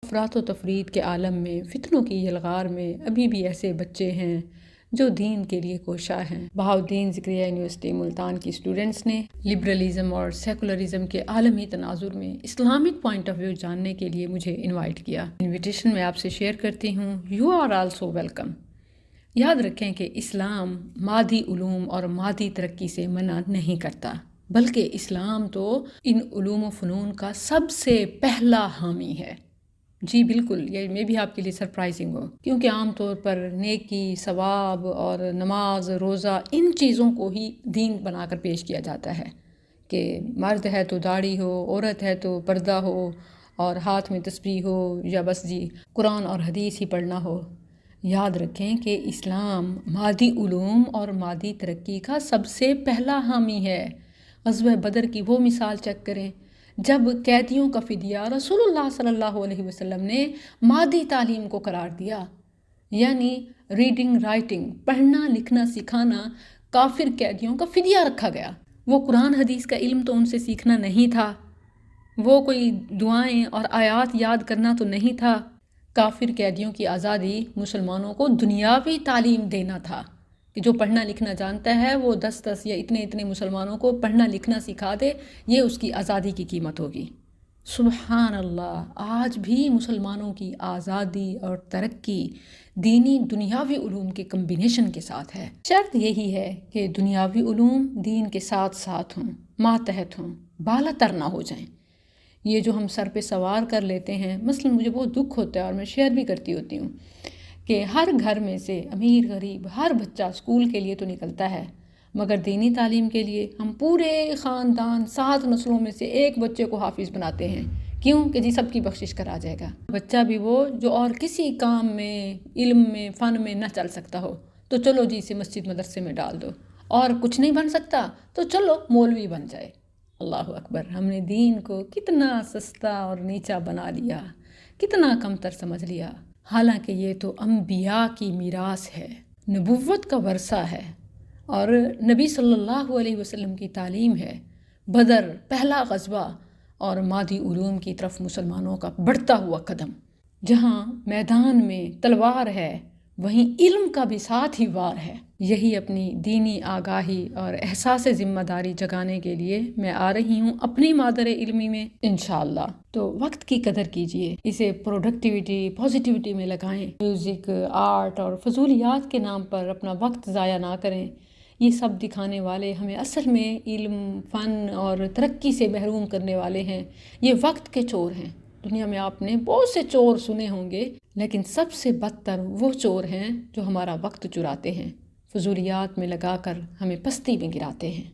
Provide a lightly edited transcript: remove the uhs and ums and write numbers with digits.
افراط و تفرید کے عالم میں، فتنوں کی یلغار میں ابھی بھی ایسے بچے ہیں جو دین کے لیے کوشاں ہیں۔ بہاؤالدین ذکریہ یونیورسٹی ملتان کی اسٹوڈنٹس نے لبرلزم اور سیکولرزم کے عالمی تناظر میں اسلامک پوائنٹ آف ویو جاننے کے لیے مجھے انوائٹ کیا۔ انویٹیشن میں آپ سے شیئر کرتی ہوں، یو آر آلسو ویلکم۔ یاد رکھیں کہ اسلام مادی علوم اور مادی ترقی سے منع نہیں کرتا، بلکہ اسلام تو ان علوم و فنون کا سب سے پہلا حامی ہے۔ جی بالکل، یہ میں بھی آپ کے لیے سرپرائزنگ ہو، کیونکہ عام طور پر نیکی، ثواب اور نماز، روزہ، ان چیزوں کو ہی دین بنا کر پیش کیا جاتا ہے کہ مرد ہے تو داڑھی ہو، عورت ہے تو پردہ ہو اور ہاتھ میں تسبیح ہو، یا بس جی قرآن اور حدیث ہی پڑھنا ہو۔ یاد رکھیں کہ اسلام مادی علوم اور مادی ترقی کا سب سے پہلا حامی ہے۔ غزوہ بدر کی وہ مثال چیک کریں، جب قیدیوں کا فدیہ رسول اللہ صلی اللہ علیہ وسلم نے مادی تعلیم کو قرار دیا، یعنی ریڈنگ رائٹنگ، پڑھنا لکھنا سکھانا، کافر قیدیوں کا فدیہ رکھا گیا۔ وہ قرآن حدیث کا علم تو ان سے سیکھنا نہیں تھا، وہ کوئی دعائیں اور آیات یاد کرنا تو نہیں تھا، کافر قیدیوں کی آزادی مسلمانوں کو دنیاوی تعلیم دینا تھا کہ جو پڑھنا لکھنا جانتا ہے وہ 10 یا اتنے مسلمانوں کو پڑھنا لکھنا سکھا دے، یہ اس کی آزادی کی قیمت ہوگی۔ سبحان اللہ، آج بھی مسلمانوں کی آزادی اور ترقی دینی دنیاوی علوم کے کمبینیشن کے ساتھ ہے۔ شرط یہی ہے کہ دنیاوی علوم دین کے ساتھ ساتھ ہوں، ماتحت ہوں، بالا تر نہ ہو جائیں۔ یہ جو ہم سر پہ سوار کر لیتے ہیں، مثلا مجھے بہت دکھ ہوتا ہے اور میں شیئر بھی کرتی ہوتی ہوں کہ ہر گھر میں سے امیر غریب ہر بچہ اسکول کے لیے تو نکلتا ہے، مگر دینی تعلیم کے لیے ہم پورے خاندان 7 نسلوں میں سے ایک بچے کو حافظ بناتے ہیں۔ کیوں؟ کہ جی سب کی بخشش کرا جائے گا۔ بچہ بھی وہ جو اور کسی کام میں، علم میں، فن میں نہ چل سکتا ہو، تو چلو جی اسے مسجد مدرسے میں ڈال دو، اور کچھ نہیں بن سکتا تو چلو مولوی بن جائے۔ اللہ اکبر، ہم نے دین کو کتنا سستا اور نیچا بنا لیا، کتنا کمتر سمجھ لیا، حالانکہ یہ تو انبیاء کی میراث ہے، نبوت کا ورثہ ہے، اور نبی صلی اللہ علیہ وسلم کی تعلیم ہے۔ بدر پہلا غزوہ اور مادی علوم کی طرف مسلمانوں کا بڑھتا ہوا قدم۔ جہاں میدان میں تلوار ہے، وہیں علم کا بھی ساتھ ہی وار ہے۔ یہی اپنی دینی آگاہی اور احساس ذمہ داری جگانے کے لیے میں آ رہی ہوں اپنی مادر علمی میں انشاءاللہ۔ تو وقت کی قدر کیجئے، اسے پروڈکٹیوٹی، پازیٹیوٹی میں لگائیں، میوزک، آرٹ اور فضولیات کے نام پر اپنا وقت ضائع نہ کریں۔ یہ سب دکھانے والے ہمیں اصل میں علم، فن اور ترقی سے محروم کرنے والے ہیں۔ یہ وقت کے چور ہیں۔ دنیا میں آپ نے بہت سے چور سنے ہوں گے، لیکن سب سے بدتر وہ چور ہیں جو ہمارا وقت چراتے ہیں، فضولیات میں لگا کر ہمیں پستی میں گراتے ہیں۔